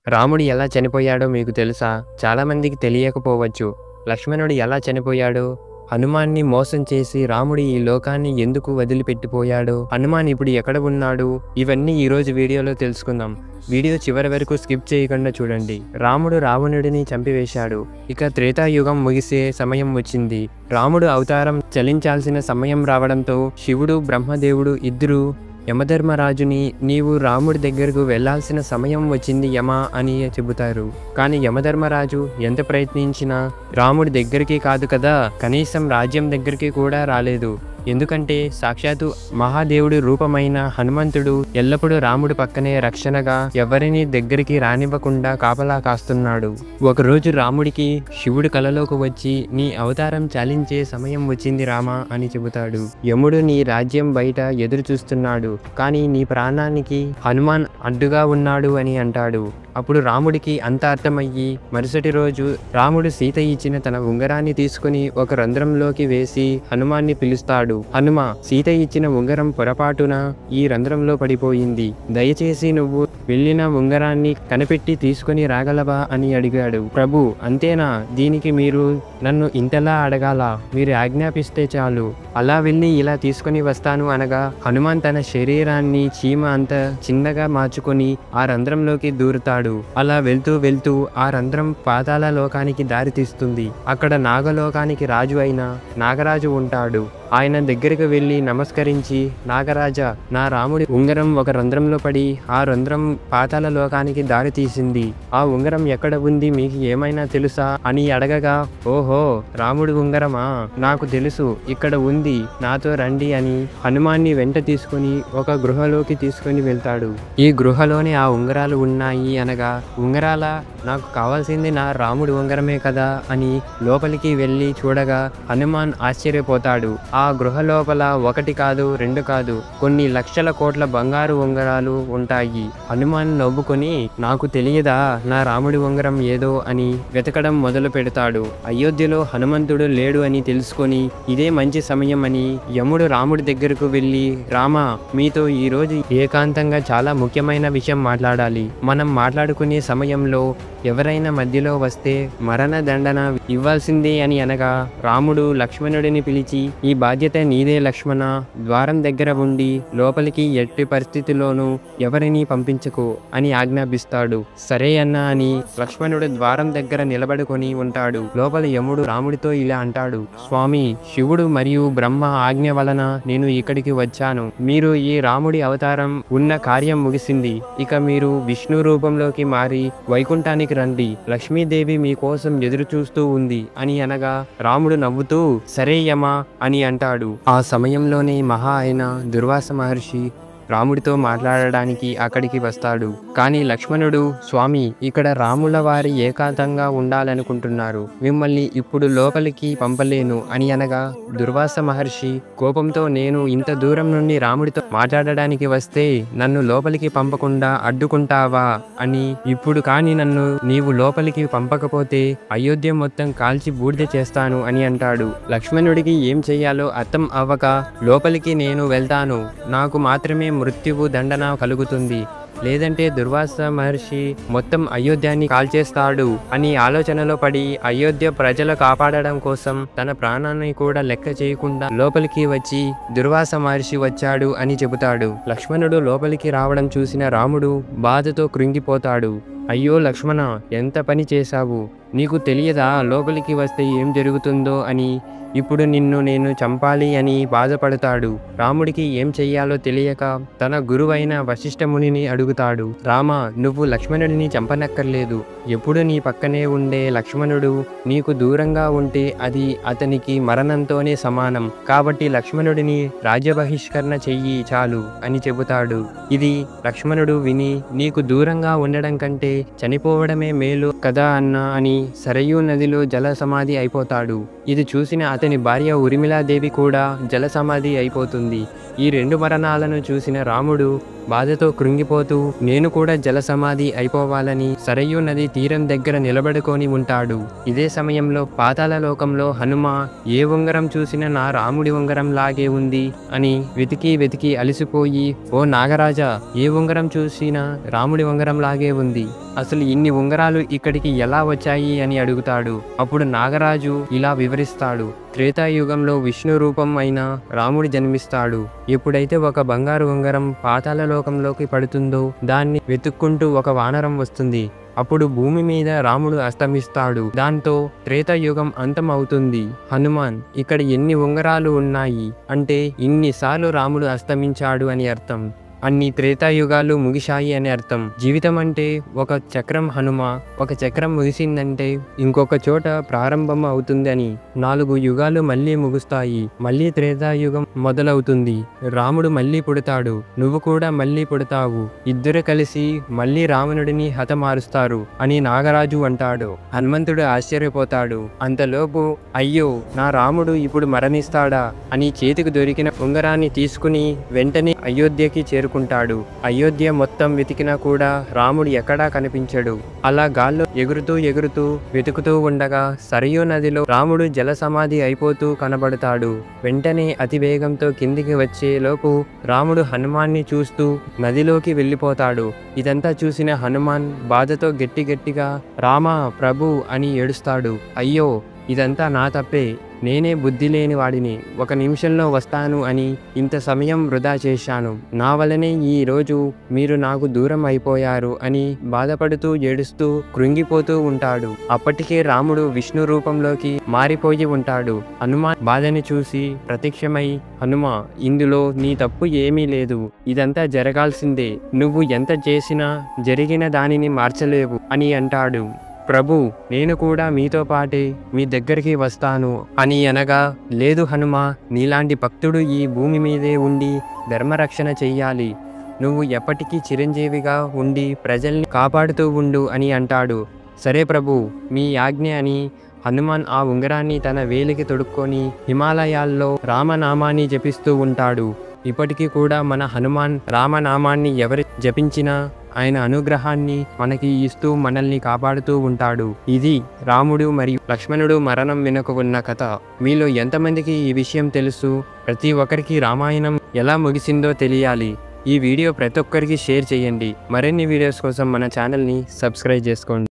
రాముడు ఎలా చనిపోయాడో మీకు తెలుసా? చాలామందికి తెలియకపోవచ్చు. లక్ష్మణుడు ఎలా చనిపోయాడో, హనుమాన్ని మోసం చేసి రాముడు ఈ లోకాన్ని ఎందుకు వదిలిపెట్టిపోయాడో, హనుమాన్ ఇప్పుడు ఎక్కడ ఉన్నాడు, ఇవన్నీ ఈరోజు వీడియోలో తెలుసుకుందాం. వీడియో చివరి వరకు స్కిప్ చేయకుండా చూడండి. రాముడు రావణుడిని చంపివేశాడు. ఇక త్రేతాయుగం ముగిసే సమయం వచ్చింది. రాముడు అవతారం చలించాల్సిన సమయం రావడంతో శివుడు, బ్రహ్మదేవుడు ఇద్దరూ యమధర్మరాజుని నీవు రాముడి దగ్గరకు వెళ్లాల్సిన సమయం వచ్చింది యమ అని చెబుతారు. కానీ యమధర్మరాజు ఎంత ప్రయత్నించినా రాముడి దగ్గరికి కాదు కదా, కనీసం రాజ్యం దగ్గరికి కూడా రాలేదు. ఎందుకంటే సాక్షాత్తు మహాదేవుడి రూపమైన హనుమంతుడు ఎల్లప్పుడూ రాముడి పక్కనే రక్షణగా ఎవరిని దగ్గరికి రానివ్వకుండా కాపలా కాస్తున్నాడు. ఒకరోజు రాముడికి శివుడు కలలోకి వచ్చి నీ అవతారం చాలించే సమయం వచ్చింది రామా అని చెబుతాడు. యముడు నీ రాజ్యం బయట ఎదురు చూస్తున్నాడు, కానీ నీ ప్రాణానికి హనుమాన్ అడ్డుగా ఉన్నాడు అని అంటాడు. అప్పుడు రాముడికి అంత అర్థమయ్యి మరుసటి రోజు రాముడు సీత ఇచ్చిన తన ఉంగరాన్ని తీసుకుని ఒక రంధ్రంలోకి వేసి హనుమాన్ని పిలుస్తాడు. హనుమ, సీత ఇచ్చిన ఉంగరం పొరపాటున ఈ రంధ్రంలో పడిపోయింది. దయచేసి నువ్వు వెళ్ళిన ఉంగరాన్ని కనిపెట్టి తీసుకుని రాగలవా అని అడిగాడు. ప్రభు, అంతేనా? దీనికి మీరు నన్ను ఇంతలా అడగాల? మీరు ఆజ్ఞాపిస్తే చాలు, అలా వెళ్ళి ఇలా తీసుకుని వస్తాను అనగా హనుమాన్ తన శరీరాన్ని చీమ అంత చిన్నగా మార్చుకొని ఆ రంధ్రంలోకి దూరుతాడు. అలా వెళ్తూ వెళ్తూ ఆ రంధ్రం పాతాళ లోకానికి దారి తీస్తుంది. అక్కడ నాగలోకానికి రాజు అయిన నాగరాజు ఉంటాడు. ఆయన దగ్గరికి వెళ్ళి నమస్కరించి, నాగరాజా, నా రాముడి ఉంగరం ఒక రంధ్రంలో పడి ఆ రంధ్రం పాతాళ లోకానికి దారి తీసింది. ఆ ఉంగరం ఎక్కడ ఉంది, మీకు ఏమైనా తెలుసా అని అడగగా, ఓహో, రాముడి ఉంగరమా, నాకు తెలుసు, ఇక్కడ ఉంది, నాతో రండి అని హనుమాన్ని వెంట తీసుకుని ఒక గృహలోకి తీసుకుని వెళ్తాడు. ఈ గృహలోనే ఆ ఉంగరాలు ఉన్నాయి అనగా, ఉంగరాల, నాకు కావాల్సింది నా రాముడి ఉంగరమే కదా అని లోపలికి వెళ్ళి చూడగా హనుమాన్ ఆశ్చర్యపోతాడు. ఆ గృహ లోపల ఒకటి కాదు, రెండు కాదు, కొన్ని లక్షల కోట్ల బంగారు ఉంగరాలు ఉంటాయి. హనుమాన్ నవ్వుకొని, నాకు తెలియదా నా రాముడి ఉంగరం ఏదో అని వెతకడం మొదలు పెడతాడు. అయోధ్యలో హనుమంతుడు లేడు అని తెలుసుకొని ఇదే మంచి సమయం అని యముడు రాముడి దగ్గరకు వెళ్ళి, రామా, మీతో ఈరోజు ఏకాంతంగా చాలా ముఖ్యమైన విషయం మాట్లాడాలి. మనం మాట్లాడుకునే సమయంలో ఎవరైనా మధ్యలో వస్తే మరణ దండన ఇవ్వాల్సిందే అని అనగా రాముడు లక్ష్మణుడిని పిలిచి, ఈ బాధ్యత నీదే లక్ష్మణ, ద్వారం దగ్గర ఉండి లోపలికి ఎట్టి పరిస్థితిలోనూ ఎవరిని పంపించకు అని ఆజ్ఞాపిస్తాడు. సరే అన్నా అని లక్ష్మణుడు ద్వారం దగ్గర నిలబడుకొని ఉంటాడు. లోపల యముడు రాముడితో ఇలా అంటాడు, స్వామి, శివుడు మరియు బ్రహ్మ ఆజ్ఞ వలన నేను ఇక్కడికి వచ్చాను. మీరు ఈ రాముడి అవతారం ఉన్న కార్యం ముగిసింది. ఇక మీరు విష్ణు రూపంలోకి మారి వైకుంఠానికి రండి. లక్ష్మీదేవి మీకోసం ఎదురు చూస్తూ ఉంది అని అనగా రాముడు నవ్వుతూ సరే యమా అని అంటాడు. ఆ సమయంలోనే మహా అయిన దుర్వాస మహర్షి రాముడితో మాట్లాడడానికి అక్కడికి వస్తాడు. కానీ లక్ష్మణుడు, స్వామి, ఇక్కడ రాముల వారి ఏకాంతంగా ఉండాలనుకుంటున్నారు, మిమ్మల్ని ఇప్పుడు లోపలికి పంపలేను అని అనగా దుర్వాస మహర్షి కోపంతో, నేను ఇంత దూరం నుండి రాముడితో మాట్లాడడానికి వస్తే నన్ను లోపలికి పంపకుండా అడ్డుకుంటావా అని, ఇప్పుడు కానీ నన్ను నీవు లోపలికి పంపకపోతే అయోధ్య మొత్తం కాల్చి బూడిద చేస్తాను అని అంటాడు. లక్ష్మణుడికి ఏం చెయ్యాలో అర్థం అవ్వక, లోపలికి నేను వెళ్తాను, నాకు మాత్రమే మృత్యువు దండన కలుగుతుంది, లేదంటే దుర్వాస మహర్షి మొత్తం అయోధ్యాన్ని కాల్చేస్తాడు అని ఆలోచనలో పడి అయోధ్య ప్రజలు కాపాడడం కోసం తన ప్రాణాన్ని కూడా లెక్క చేయకుండా లోపలికి వచ్చి దుర్వాస మహర్షి వచ్చాడు అని చెబుతాడు. లక్ష్మణుడు లోపలికి రావడం చూసిన రాముడు బాధతో కృంగిపోతాడు. అయ్యో లక్ష్మణ, ఎంత పని చేశావు, నీకు తెలియదా లోపలికి వస్తే ఏం జరుగుతుందో అని, ఇప్పుడు నిన్ను నేను చంపాలి అని బాధపడతాడు. రాముడికి ఏం చెయ్యాలో తెలియక తన గురువైన వశిష్ఠ మునిని అడుగుతాడు. రామ, నువ్వు లక్ష్మణుడిని చంపనక్కర్లేదు, ఎప్పుడు నీ పక్కనే ఉండే లక్ష్మణుడు నీకు దూరంగా ఉంటే అది అతనికి మరణంతోనే సమానం, కాబట్టి లక్ష్మణుడిని రాజ్యబహిష్కరణ చెయ్యి చాలు అని చెబుతాడు. ఇది లక్ష్మణుడు విని, నీకు దూరంగా ఉండడం కంటే చనిపోవడమే మేలు కదా అన్నా అని సరయూ నదిలో జల సమాధి అయిపోతాడు. ఇది చూసిన అతని భార్య ఊర్మిళాదేవి కూడా జల సమాధి అయిపోతుంది. ఈ రెండు మరణాలను చూసిన రాముడు బాధతో కృంగిపోతూ నేను కూడా జలసమాధి అయిపోవాలని సరయూ నది తీరం దగ్గర నిలబడుకొని ఉంటాడు. ఇదే సమయంలో పాతాళ లోకంలో హనుమ ఏ ఉంగరం చూసినా నా రాముడి ఉంగరం లాగే ఉంది అని వెతికి వెతికి అలసిపోయి, ఓ నాగరాజా, ఏ ఉంగరం చూసినా రాముడి ఉంగరం లాగే ఉంది, అసలు ఇన్ని ఉంగరాలు ఇక్కడికి ఎలా వచ్చాయి అని అడుగుతాడు. అప్పుడు నాగరాజు ఇలా వివరిస్తాడు. త్రేతాయుగంలో విష్ణు రూపం అయిన రాముడు జన్మిస్తాడు. ఎప్పుడైతే ఒక బంగారు ఉంగరం పాతాళ లోకంలోకి పడుతుందో దాన్ని వెతుక్కుంటూ ఒక వానరం వస్తుంది. అప్పుడు భూమి మీద రాముడు అస్తమిస్తాడు. దాంతో త్రేతాయుగం అంతం అవుతుంది. హనుమాన్, ఇక్కడ ఎన్ని ఉంగరాలు ఉన్నాయి అంటే ఇన్నిసార్లు రాముడు అస్తమించాడు అని అర్థం. అన్ని త్రేతాయుగాలు ముగిశాయి అని అర్థం. జీవితం అంటే ఒక చక్రం హనుమ. ఒక చక్రం ముగిసిందంటే ఇంకొక చోట ప్రారంభం అవుతుంది అని. 4 యుగాలు మళ్ళీ ముగుస్తాయి. మళ్ళీ త్రేతాయుగం మొదలవుతుంది. రాముడు మళ్ళీ పుడతాడు. నువ్వు కూడా మళ్ళీ పుడతావు. ఇద్దరు కలిసి మళ్ళీ రావణుడిని హతమారుస్తారు అని నాగరాజు అంటాడు. హనుమంతుడు ఆశ్చర్యపోతాడు. అంతలోపు అయ్యో, నా రాముడు ఇప్పుడు మరణిస్తాడా అని చేతికి దొరికిన ఉంగరాన్ని తీసుకుని వెంటనే అయోధ్యకి చేరుకుంటాడు. అయోధ్య మొత్తం వెతికినా కూడా రాముడు ఎక్కడా కనిపించడు. అలా గాల్లో ఎగురుతూ ఎగురుతూ వెతుకుతూ ఉండగా సరయూ నదిలో రాముడు జలసమాధి అయిపోతూ కనబడతాడు. వెంటనే అతివేగంతో కిందికి వచ్చే లోపు రాముడు హనుమాన్ని చూస్తూ నదిలోకి వెళ్ళిపోతాడు. ఇదంతా చూసిన హనుమాన్ బాధతో గట్టిగా రామా, ప్రభు అని ఏడుస్తాడు. అయ్యో, ఇదంతా నా తప్పే, నేనే బుద్ధి లేని వాడిని, 1 నిమిషంలో వస్తాను అని ఇంత సమయం వృధా చేశాను, నా వల్లనే ఈ రోజు మీరు నాకు దూరం అయిపోయారు అని బాధపడుతూ ఏడుస్తూ కృంగిపోతూ ఉంటాడు. అప్పటికే రాముడు విష్ణు రూపంలోకి మారిపోయి ఉంటాడు. హనుమాన్ బాధని చూసి ప్రత్యక్షమై, హనుమ, ఇందులో నీ తప్పు ఏమీ లేదు, ఇదంతా జరగాల్సిందే, నువ్వు ఎంత చేసినా జరిగిన దానిని మార్చలేవు అని అంటాడు. ప్రభు, నేను కూడా మీతో పాటే మీ దగ్గరికి వస్తాను అని అనగా, లేదు హనుమ, నీలాంటి భక్తుడు ఈ భూమి మీదే ఉండి ధర్మరక్షణ చెయ్యాలి, నువ్వు ఎప్పటికీ చిరంజీవిగా ఉండి ప్రజల్ని కాపాడుతూ ఉండు అని అంటాడు. సరే ప్రభు, మీ ఆజ్ఞ అని హనుమాన్ ఆ ఉంగరాన్ని తన వేలికి తొడుక్కొని హిమాలయాల్లో రామనామాన్ని జపిస్తూ ఉంటాడు. ఇప్పటికీ కూడా మన హనుమాన్ రామనామాన్ని ఎవరు జపించినా ఆయన అనుగ్రహాన్ని మనకి ఇస్తూ మనల్ని కాపాడుతూ ఉంటాడు. ఇది రాముడు మరియు లక్ష్మణుడు మరణం వెనుక ఉన్న కథ. మీలో ఎంతమందికి ఈ విషయం తెలుసు? ప్రతి ఒక్కరికి రామాయణం ఎలా ముగిసిందో తెలియాలి. ఈ వీడియో ప్రతి ఒక్కరికి షేర్ చేయండి. మరిన్ని వీడియోస్ కోసం మన ఛానల్ని సబ్స్క్రైబ్ చేసుకోండి.